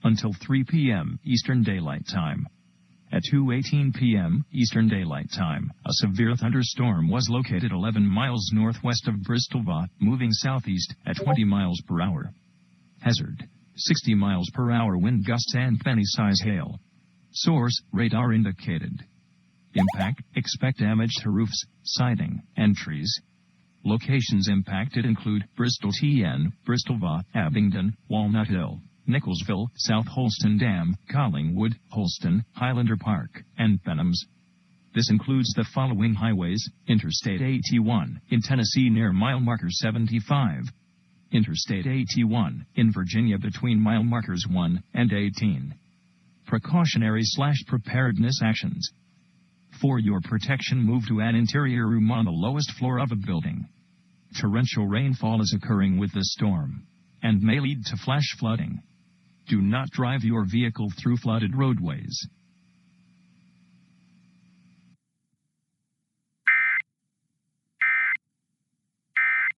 until 3 p.m. Eastern Daylight Time. At 2:18 p.m. Eastern Daylight Time, a severe thunderstorm was located 11 miles northwest of Bristol, moving southeast at 20 miles per hour. Hazard: 60 miles per hour wind gusts and penny-size hail. Source: radar indicated. Impact: expect damage to roofs, siding, and trees. Locations impacted include Bristol TN, Bristol, Abingdon, Walnut Hill, Nicholsville, South Holston Dam, Collingwood, Holston, Highlander Park, and Benhams. This includes the following highways: Interstate 81 in Tennessee near mile marker 75. Interstate 81 in Virginia between mile markers 1 and 18. Precautionary/preparedness actions. For your protection, move to an interior room on the lowest floor of a building. Torrential rainfall is occurring with the storm and may lead to flash flooding. Do not drive your vehicle through flooded roadways.